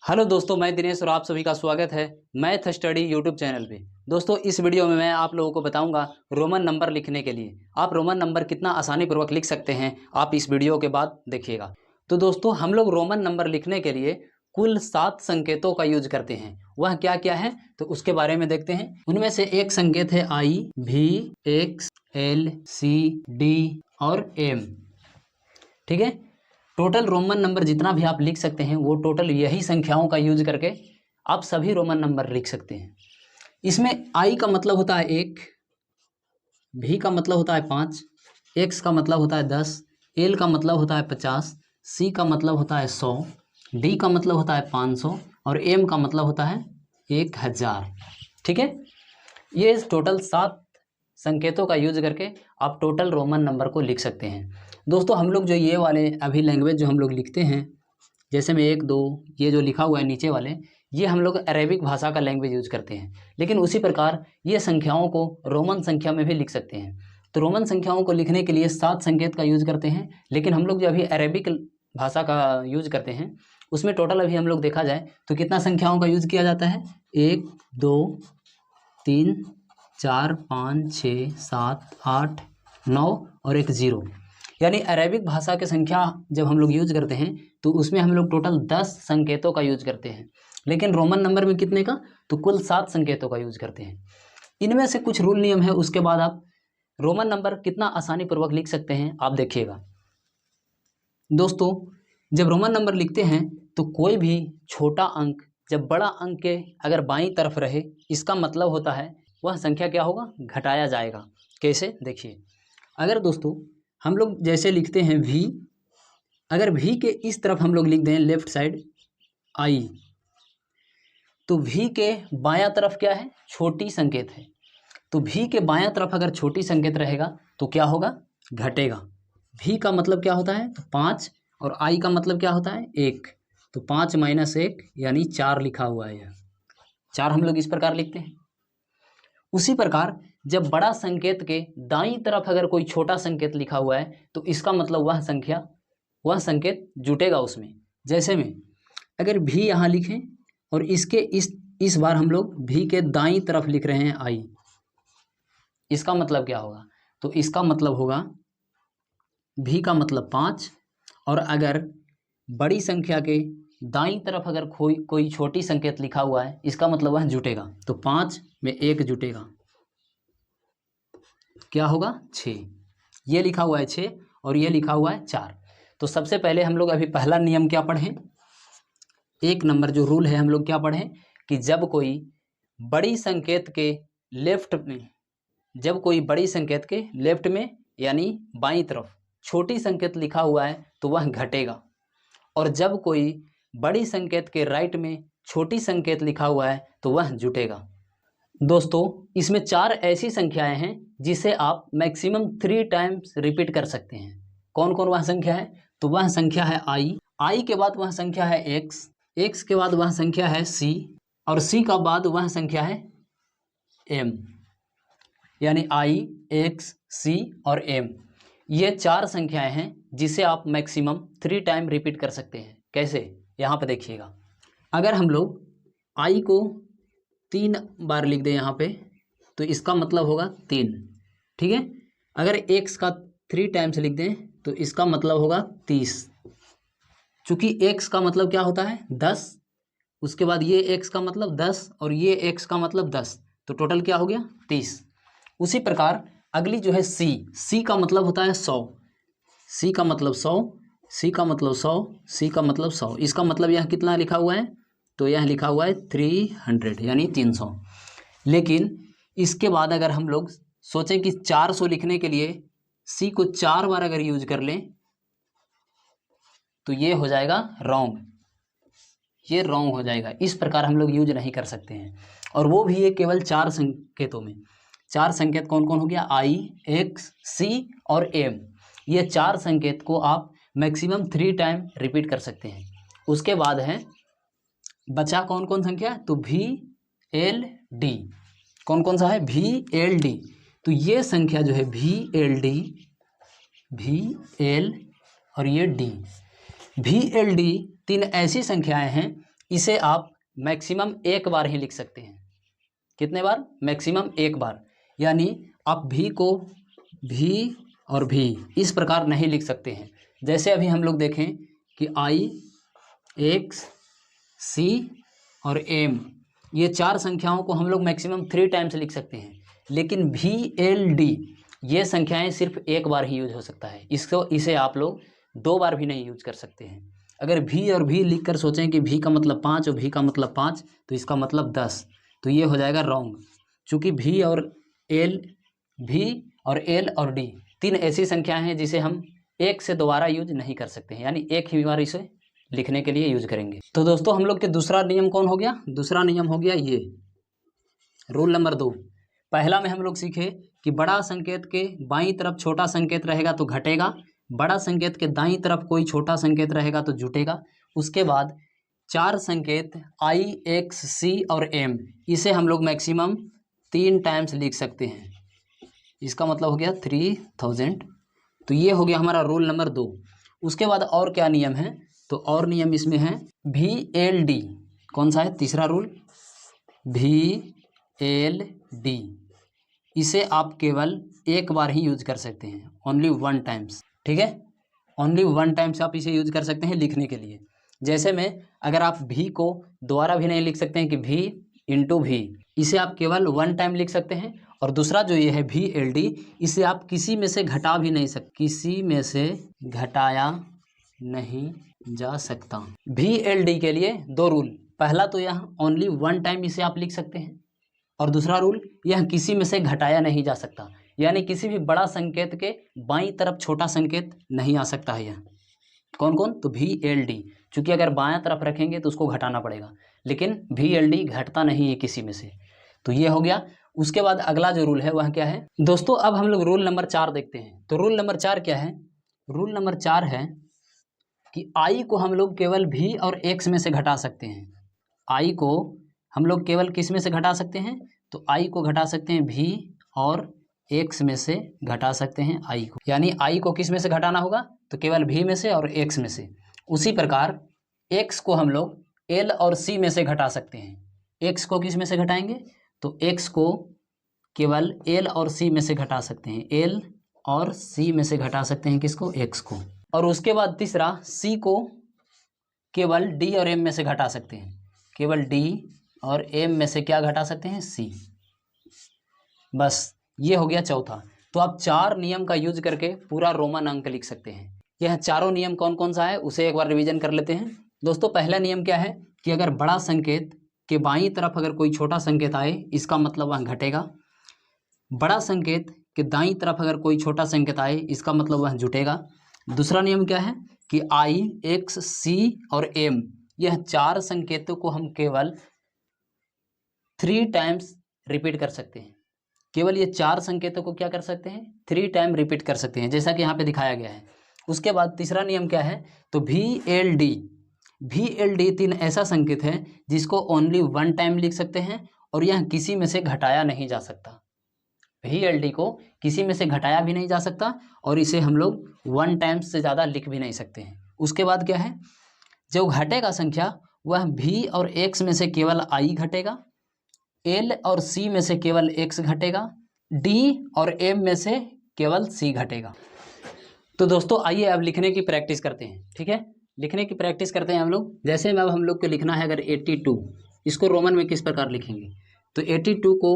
Hello दोस्तों, मैं दिनेश और आप सभी का स्वागत है मैथ स्टडी यूट्यूब चैनल पे। दोस्तों, इस वीडियो में मैं आप लोगों को बताऊंगा रोमन नंबर लिखने के लिए आप रोमन नंबर कितना आसानी पूर्वक लिख सकते हैं। आप इस वीडियो के बाद देखिएगा। तो दोस्तों, हम लोग रोमन नंबर लिखने के लिए कुल 7 संकेतों का यूज करते हैं। वह क्या क्या है तो उसके बारे में देखते हैं। उनमें से एक संकेत है आई, भी, एक्स, एल, सी, डी और एम। ठीक है, टोटल रोमन नंबर जितना भी आप लिख सकते हैं वो टोटल यही संख्याओं का यूज करके आप सभी रोमन नंबर लिख सकते हैं। इसमें आई का मतलब होता है 1, भी का मतलब होता है 5, एक्स का मतलब होता है 10, एल का मतलब होता है 50, सी का मतलब होता है 100, डी का मतलब होता है 500 और एम का मतलब होता है 1000। ठीक है, ये टोटल 7 संकेतों का यूज करके आप टोटल रोमन नंबर को लिख सकते हैं। दोस्तों, हम लोग जो ये वाले अभी लैंग्वेज जो हम लोग लिखते हैं, जैसे में 1 2 ये जो लिखा हुआ है नीचे वाले, ये हम लोग अरेबिक भाषा का लैंग्वेज यूज करते हैं। लेकिन उसी प्रकार ये संख्याओं को रोमन संख्या में भी लिख सकते हैं। तो रोमन संख्याओं को लिखने के लिए 7 संकेत का यूज करते हैं। लेकिन हम लोग जो अभी अरेबिक भाषा का यूज करते हैं उसमें टोटल अभी हम लोग देखा जाए तो कितना संख्याओं का यूज किया जाता है, 1 2 3 4 5 6 7 8 9 और एक 0। यानी अरेबिक भाषा के संख्या जब हम लोग यूज करते हैं तो उसमें हम लोग टोटल 10 संकेतों का यूज करते हैं। लेकिन रोमन नंबर में कितने का, तो कुल 7 संकेतों का यूज करते हैं। इनमें से कुछ रूल नियम है, उसके बाद आप रोमन नंबर कितना आसानी पूर्वक लिख सकते हैं आप देखिएगा। दोस्तों, जब रोमन नंबर लिखते हैं तो कोई भी छोटा अंक जब बड़ा अंक के अगर बाईं तरफ रहे, इसका मतलब होता है वह संख्या क्या होगा, घटाया जाएगा। कैसे, देखिए। अगर दोस्तों हम लोग जैसे लिखते हैं भी, अगर भी के इस तरफ हम लोग लिख दें लेफ्ट साइड आई, तो भी के बायां तरफ क्या है, छोटी संकेत है। तो भी के बायां तरफ अगर छोटी संकेत रहेगा तो क्या होगा, घटेगा। भी का मतलब क्या होता है, तो 5 और आई का मतलब क्या होता है, 1। तो 5 - 1 यानी 4 लिखा हुआ है। यह 4 हम लोग इस प्रकार लिखते हैं। उसी प्रकार जब बड़ा संकेत के दाईं तरफ अगर कोई छोटा संकेत लिखा हुआ है तो इसका मतलब वह संकेत जुटेगा उसमें। जैसे में अगर भी यहाँ लिखें और इसके इस बार हम लोग भी के दाईं तरफ लिख रहे हैं आई, इसका मतलब क्या होगा, तो इसका मतलब होगा भी का मतलब 5 और अगर बड़ी संख्या के दाईं तरफ अगर कोई छोटी संकेत लिखा हुआ है इसका मतलब वह जुटेगा। तो 5 में 1 जुटेगा, क्या होगा, 6। ये लिखा हुआ है 6 और ये लिखा हुआ है 4। तो सबसे पहले हम लोग अभी पहला नियम क्या पढ़ें, 1 नंबर जो रूल है हम लोग क्या पढ़ें कि जब कोई बड़ी संकेत के लेफ्ट में यानी बाईं तरफ छोटी संकेत लिखा हुआ है तो वह घटेगा, और जब कोई बड़ी संकेत के राइट में छोटी संकेत लिखा हुआ है तो वह जुटेगा। दोस्तों, इसमें 4 ऐसी संख्याएं हैं जिसे आप मैक्सिमम 3 टाइम्स रिपीट कर सकते हैं। कौन कौन वह संख्या है, तो वह संख्या है आई के बाद वह संख्या है एक्स के बाद वह संख्या है सी और सी का बाद वह संख्या है एम। यानी आई, एक्स, सी और एम, ये 4 संख्याएं हैं जिसे आप मैक्सिमम 3 टाइम रिपीट कर सकते हैं। कैसे, यहाँ पे देखिएगा। अगर हम लोग आई को 3 बार लिख दें यहाँ पे तो इसका मतलब होगा 3। ठीक है, अगर एक्स का 3 टाइम्स लिख दें तो इसका मतलब होगा 30। चूँकि एक्स का मतलब क्या होता है 10, उसके बाद ये एक्स का मतलब 10 और ये एक्स का मतलब 10, तो टोटल क्या हो गया, 30। उसी प्रकार अगली जो है सी का मतलब होता है 100, सी का मतलब 100, सी का मतलब 100, सी का मतलब 100। इसका मतलब यह कितना लिखा हुआ है, तो यह लिखा हुआ है 300 यानी 300। लेकिन इसके बाद अगर हम लोग सोचें कि 400 लिखने के लिए सी को 4 बार अगर यूज कर लें तो ये हो जाएगा रॉन्ग, ये रॉन्ग हो जाएगा। इस प्रकार हम लोग यूज नहीं कर सकते हैं, और वो भी ये केवल 4 संकेतों में। 4 संकेत कौन कौन हो गया, आई, एक्स, सी और एम। ये 4 संकेत को आप मैक्सिमम 3 टाइम रिपीट कर सकते हैं। उसके बाद है बचा कौन कौन संख्या, तो भी, एल, डी। कौन कौन सा है, भी, एल, डी। तो ये संख्या जो है भी, एल, डी, भी, एल और ये डी, भी, एल, डी 3 ऐसी संख्याएं हैं, इसे आप मैक्सिमम एक बार ही लिख सकते हैं। कितने बार? मैक्सिमम एक बार। यानी आप भी को भी और भी इस प्रकार नहीं लिख सकते हैं। जैसे अभी हम लोग देखें कि आई, एक्स, सी और एम, ये चार संख्याओं को हम लोग मैक्सिमम 3 टाइम्स लिख सकते हैं, लेकिन भी, एल, डी ये संख्याएं सिर्फ एक बार ही यूज हो सकता है। इसे आप लोग 2 बार भी नहीं यूज कर सकते हैं। अगर भी और भी लिख कर सोचें कि भी का मतलब 5 और भी का मतलब 5 तो इसका मतलब 10, तो ये हो जाएगा रॉन्ग। चूँकि भी और एल और डी 3 ऐसी संख्याएं हैं जिसे हम एक से दोबारा यूज नहीं कर सकते हैं, यानी एक ही बार इसे लिखने के लिए यूज करेंगे। तो दोस्तों हम लोग के दूसरा नियम कौन हो गया? दूसरा नियम हो गया ये रूल नंबर 2। पहला में हम लोग सीखे कि बड़ा संकेत के बाईं तरफ छोटा संकेत रहेगा तो घटेगा, बड़ा संकेत के दाईं तरफ कोई छोटा संकेत रहेगा तो जुटेगा। उसके बाद 4 संकेत आई, एक्स, सी और एम, इसे हम लोग मैक्सिमम 3 टाइम्स लिख सकते हैं। इसका मतलब हो गया 3000। तो ये हो गया हमारा रूल नंबर 2। उसके बाद और क्या नियम है? तो और नियम इसमें है भी, एल, डी। कौन सा है? तीसरा रूल, भी, एल, डी। इसे आप केवल एक बार ही यूज कर सकते हैं, ओनली 1 टाइम्स। ठीक है, ओनली 1 टाइम्स आप इसे यूज कर सकते हैं लिखने के लिए। जैसे में अगर आप भी को दोबारा भी नहीं लिख सकते हैं कि भी इंटू भी, इसे आप केवल 1 टाइम लिख सकते हैं। और दूसरा जो ये है भी, एल, डी, इसे आप किसी में से घटा भी नहीं सकते, किसी में से घटाया नहीं जा सकता। भी, एल, डी के लिए 2 रूल। पहला तो यह ओनली 1 टाइम इसे आप लिख सकते हैं, और दूसरा रूल यह किसी में से घटाया नहीं जा सकता, यानी किसी भी बड़ा संकेत के बाईं तरफ छोटा संकेत नहीं आ सकता है। यह कौन कौन? तो भी, एल, डी। चूँकि अगर बायां तरफ रखेंगे तो उसको घटाना पड़ेगा, लेकिन भी, एल, डी घटता नहीं है किसी में से। तो ये हो गया। उसके बाद अगला जो रूल है वह क्या है दोस्तों? अब हम लोग रूल नंबर 4 देखते हैं। तो रूल नंबर 4 क्या है? रूल नंबर 4 है कि आई को हम लोग केवल भी और एक्स में से घटा सकते हैं। आई को हम लोग केवल किस में से घटा सकते हैं? तो आई को घटा सकते हैं भी और एक्स में से घटा सकते हैं आई को। यानी आई को किस में से घटाना होगा? तो केवल भी में से और एक्स में से। उसी प्रकार एक्स को हम लोग एल और सी में से घटा सकते हैं। एक्स को किस में से घटाएंगे? तो एक्स को केवल एल और सी में से घटा सकते हैं। एल और सी में से घटा सकते हैं किसको? एक्स को। और उसके बाद तीसरा, सी को केवल डी और एम में से घटा सकते हैं। केवल डी और एम में से क्या घटा सकते हैं? सी। बस ये हो गया चौथा। तो आप 4 नियम का यूज करके पूरा रोमन अंक लिख सकते हैं। यह चारों नियम कौन कौन सा है उसे एक बार रिवीजन कर लेते हैं। दोस्तों पहला नियम क्या है कि अगर बड़ा संकेत के बाईं तरफ अगर कोई छोटा संकेत आए, इसका मतलब वह घटेगा। बड़ा संकेत के दाईं तरफ अगर कोई छोटा संकेत आए, इसका मतलब वह जुटेगा। दूसरा नियम क्या है कि आई, एक्स, सी और एम, यह 4 संकेतों को हम केवल 3 टाइम्स रिपीट कर सकते हैं। केवल ये 4 संकेतों को क्या कर सकते हैं? 3 टाइम रिपीट कर सकते हैं, जैसा कि यहाँ पे दिखाया गया है। उसके बाद तीसरा नियम क्या है? तो भी, एल, डी। भी, एल, डी 3 ऐसा संकेत है जिसको ओनली 1 टाइम लिख सकते हैं और यह किसी में से घटाया नहीं जा सकता। भी, एल, डी को किसी में से घटाया भी नहीं जा सकता और इसे हम लोग 1 टाइम से ज़्यादा लिख भी नहीं सकते हैं। उसके बाद क्या है? जो घटेगा संख्या वह भी और एक्स में से केवल आई घटेगा, एल और सी में से केवल एक्स घटेगा, डी और एम में से केवल सी घटेगा। तो दोस्तों आइए अब लिखने की प्रैक्टिस करते हैं। ठीक है, लिखने की प्रैक्टिस करते हैं हम लोग। जैसे में अब हम लोग को लिखना है अगर 82, इसको रोमन में किस प्रकार लिखेंगे? तो 82 को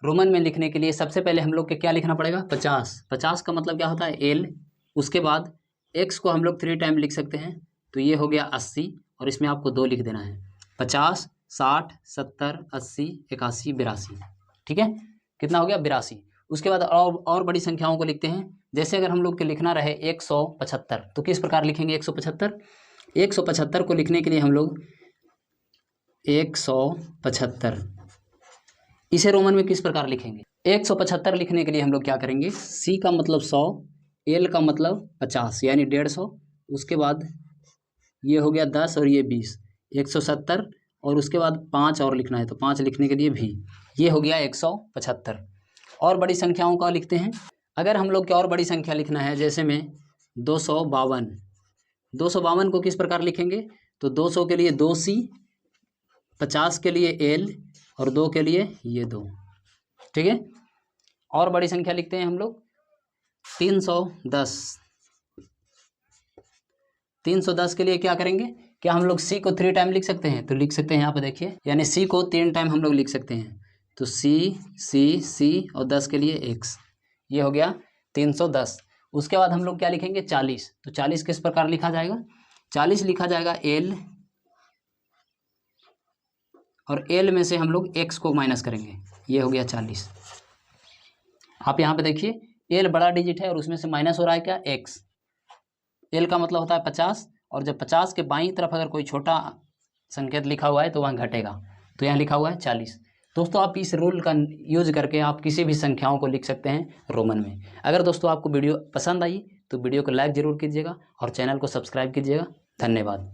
रोमन में लिखने के लिए सबसे पहले हम लोग को क्या लिखना पड़ेगा? 50। 50 का मतलब क्या होता है? एल। उसके बाद एक्स को हम लोग 3 टाइम लिख सकते हैं, तो ये हो गया 80 और इसमें आपको 2 लिख देना है। 50, 60, 70, 80, 81, 82। ठीक है, कितना हो गया? 82। उसके बाद और बड़ी संख्याओं को लिखते हैं। जैसे अगर हम लोग के लिखना रहे 175, तो किस प्रकार लिखेंगे 175? 175 को लिखने के लिए हम लोग 175, इसे रोमन में किस प्रकार लिखेंगे? 175 लिखने के लिए हम लोग क्या करेंगे? सी का मतलब 100, एल का मतलब 50 यानी 150। उसके बाद ये हो गया 10 और ये 20, 170 और उसके बाद 5 और लिखना है, तो 5 लिखने के लिए भी, ये हो गया 175। और बड़ी संख्याओं का लिखते हैं। अगर हम लोग की और बड़ी संख्या लिखना है, जैसे में 252, 252 को किस प्रकार लिखेंगे? तो 200 के लिए 2C, 50 के लिए L और 2 के लिए ये 2, ठीक है। और बड़ी संख्या लिखते हैं हम लोग 310। 310 के लिए क्या करेंगे, क्या हम लोग C को 3 टाइम लिख सकते हैं? तो लिख सकते हैं, यहाँ पे देखिए, यानी C को 3 टाइम हम लोग लिख सकते हैं। तो C और 10 के लिए X, ये हो गया 310। उसके बाद हम लोग क्या लिखेंगे, 40। तो 40 किस प्रकार लिखा जाएगा, 40 लिखा जाएगा L, और L में से हम लोग X को माइनस करेंगे, ये हो गया 40। आप यहाँ पे देखिए L बड़ा डिजिट है और उसमें से माइनस हो रहा है क्या, X। L का मतलब होता है 50, और जब 50 के बाईं तरफ अगर कोई छोटा संकेत लिखा हुआ है तो वहाँ घटेगा, तो यहाँ लिखा हुआ है 40। दोस्तों आप इस रूल का यूज करके आप किसी भी संख्याओं को लिख सकते हैं रोमन में। अगर दोस्तों आपको वीडियो पसंद आई तो वीडियो को लाइक ज़रूर कीजिएगा और चैनल को सब्सक्राइब कीजिएगा। धन्यवाद।